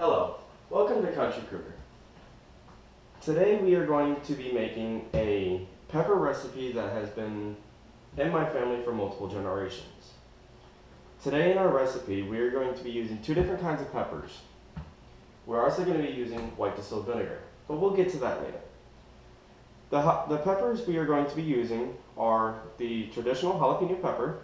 Hello, welcome to Country Cooker. Today we are going to be making a pepper recipe that has been in my family for multiple generations. Today in our recipe we are going to be using two different kinds of peppers. We're also going to be using white distilled vinegar, but we'll get to that later. The peppers we are going to be using are the traditional jalapeno pepper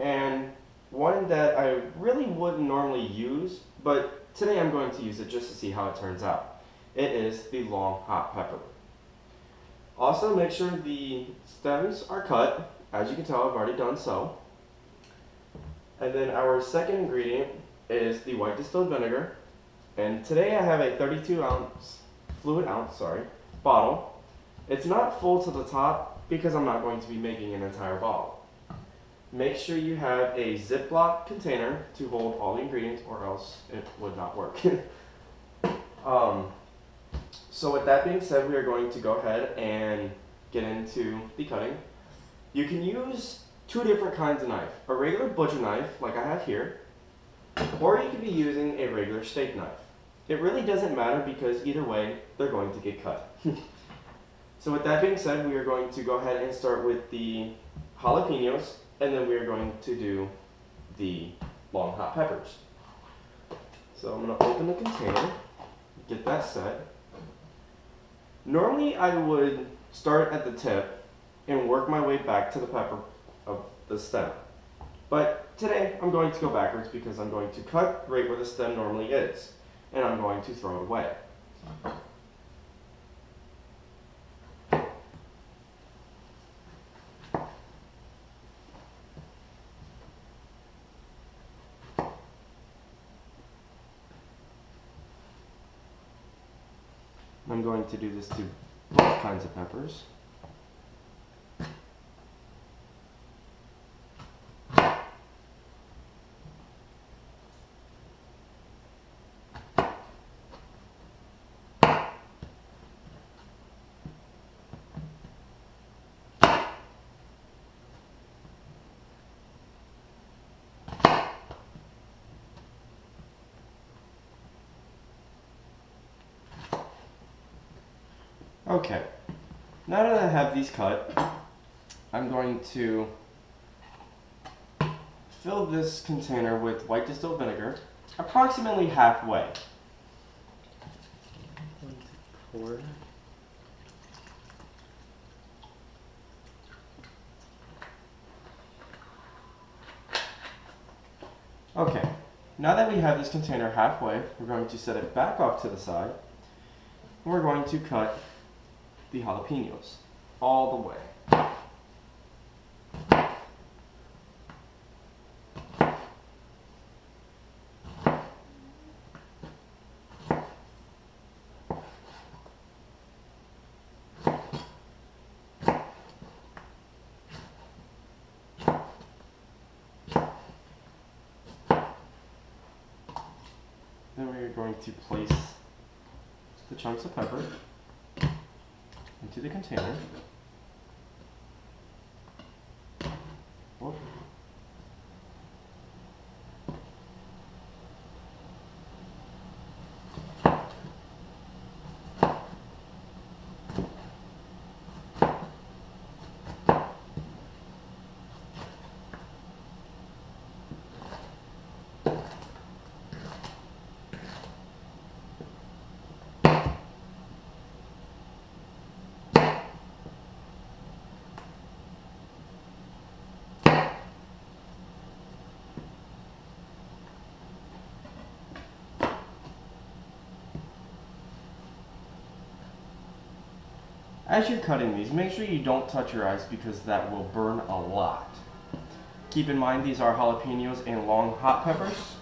and one that I really wouldn't normally use, but today I'm going to use it just to see how it turns out. It is the long hot pepper. Also make sure the stems are cut. As you can tell, I've already done so. And then our second ingredient is the white distilled vinegar. And today I have a 32 ounce bottle. It's not full to the top because I'm not going to be making an entire bottle. Make sure you have a Ziploc container to hold all the ingredients or else it would not work. So with that being said, we are going to go ahead and get into the cutting. You can use two different kinds of knife. A regular butcher knife, like I have here, or you could be using a regular steak knife. It really doesn't matter because either way, they're going to get cut. So with that being said, we are going to go ahead and start with the jalapenos, and then we are going to do the long hot peppers. So I'm going to open the container, get that set. Normally I would start at the tip and work my way back to the pepper of the stem. But today I'm going to go backwards because I'm going to cut right where the stem normally is, and I'm going to throw it away. I'm going to do this to both kinds of peppers. Okay, now that I have these cut, I'm going to fill this container with white distilled vinegar, approximately halfway. Pour. Okay, now that we have this container halfway, we're going to set it back off to the side, and we're going to cut the jalapenos all the way. Then we are going to place the chunks of pepper into the container. Whoop. As you're cutting these, make sure you don't touch your eyes because that will burn a lot. Keep in mind these are jalapenos and long hot peppers.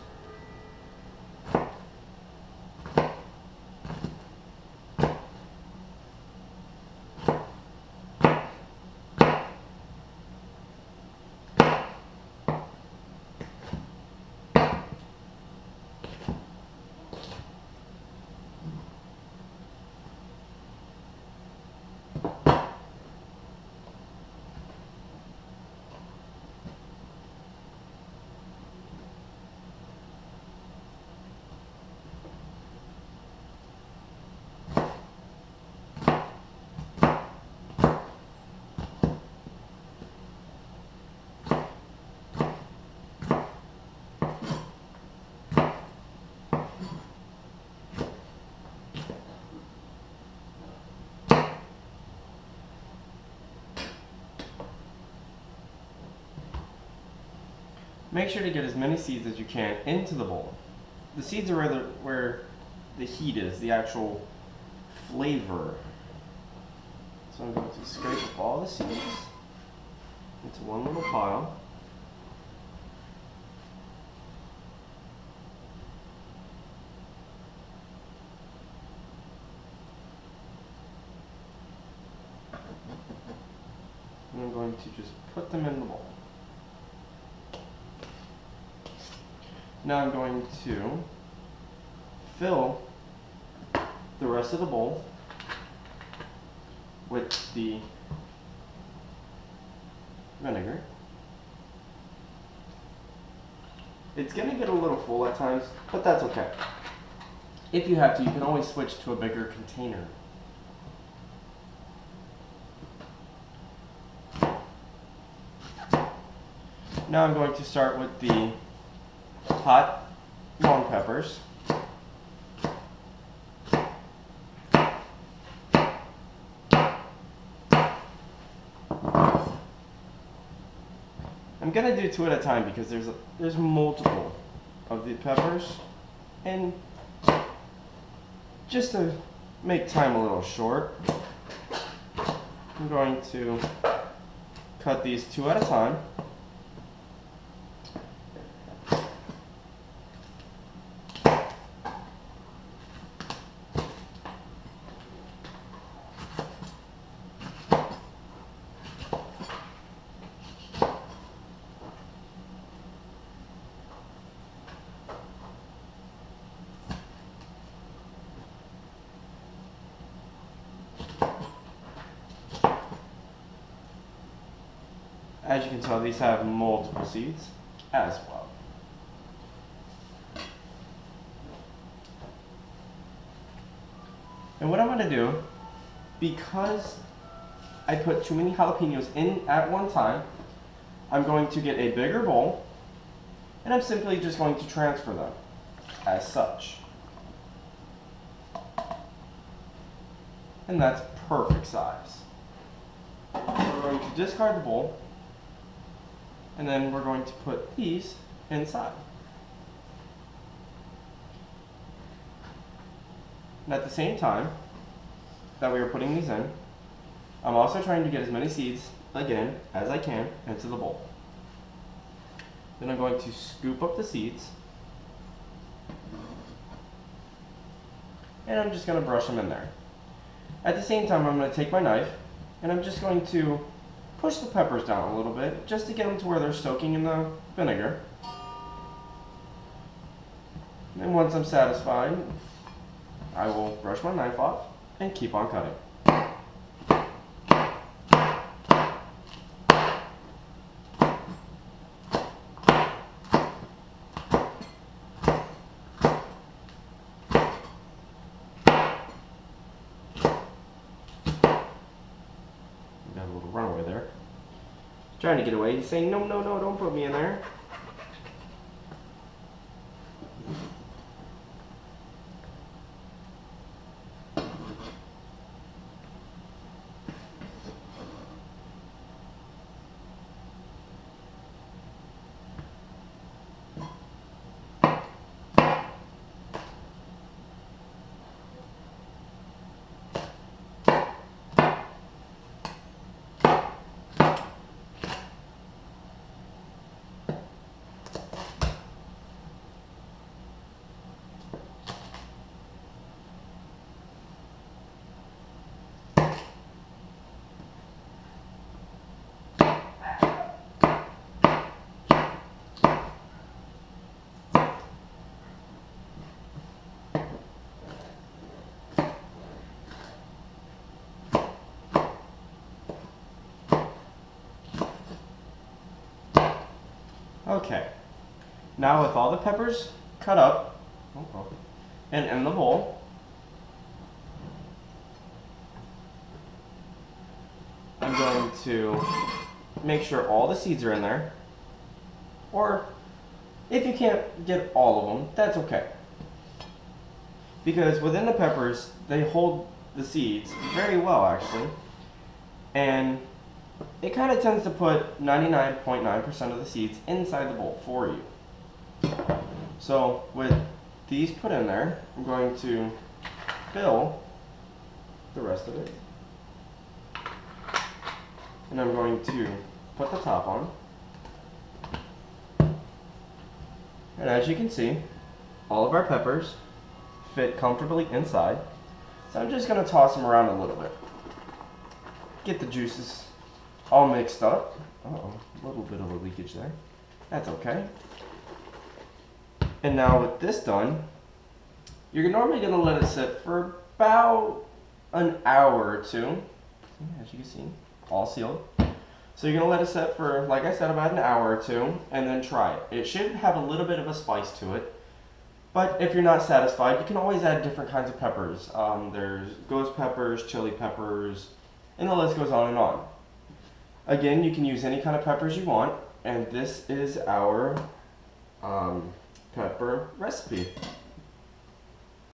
make sure to get as many seeds as you can into the bowl. The seeds are where the heat is, the actual flavor. So I'm going to scrape up all the seeds into one little pile. And I'm going to just put them in the bowl. Now I'm going to fill the rest of the bowl with the vinegar. It's going to get a little full at times, but that's okay. If you have to, you can always switch to a bigger container. Now I'm going to start with the hot long peppers. I'm gonna do 2 at a time because there's multiple of the peppers, and just to make time a little short, I'm going to cut these 2 at a time. As you can tell, these have multiple seeds as well. And what I'm going to do, because I put too many jalapenos in at one time, I'm going to get a bigger bowl, and I'm simply just going to transfer them as such. And that's perfect size. We're going to discard the bowl, and then we're going to put these inside. And at the same time that we are putting these in, I'm also trying to get as many seeds, again, as I can into the bowl. Then I'm going to scoop up the seeds, and I'm just going to brush them in there. At the same time, I'm going to take my knife, and I'm just going to push the peppers down a little bit, just to get them to where they're soaking in the vinegar. And once I'm satisfied, I will brush my knife off and keep on cutting. Got a little runaway there. Trying to get away. He's saying, no, no, no, don't put me in there. Okay, now with all the peppers cut up and in the bowl, I'm going to make sure all the seeds are in there, or if you can't get all of them, that's okay. Because within the peppers, they hold the seeds very well actually, and it kind of tends to put 99.9% of the seeds inside the bowl for you. So with these put in there, I'm going to fill the rest of it. And I'm going to put the top on. And as you can see, all of our peppers fit comfortably inside. So I'm just going to toss them around a little bit. Get the juices all mixed up. Uh-oh, a little bit of a leakage there. That's okay. And now with this done, you're normally going to let it sit for about an hour or two. As you can see, all sealed. So you're going to let it sit for, like I said, about an hour or two, and then try it. It should have a little bit of a spice to it. But if you're not satisfied, you can always add different kinds of peppers. There's ghost peppers, chili peppers, and the list goes on and on. Again, you can use any kind of peppers you want, and this is our pepper recipe.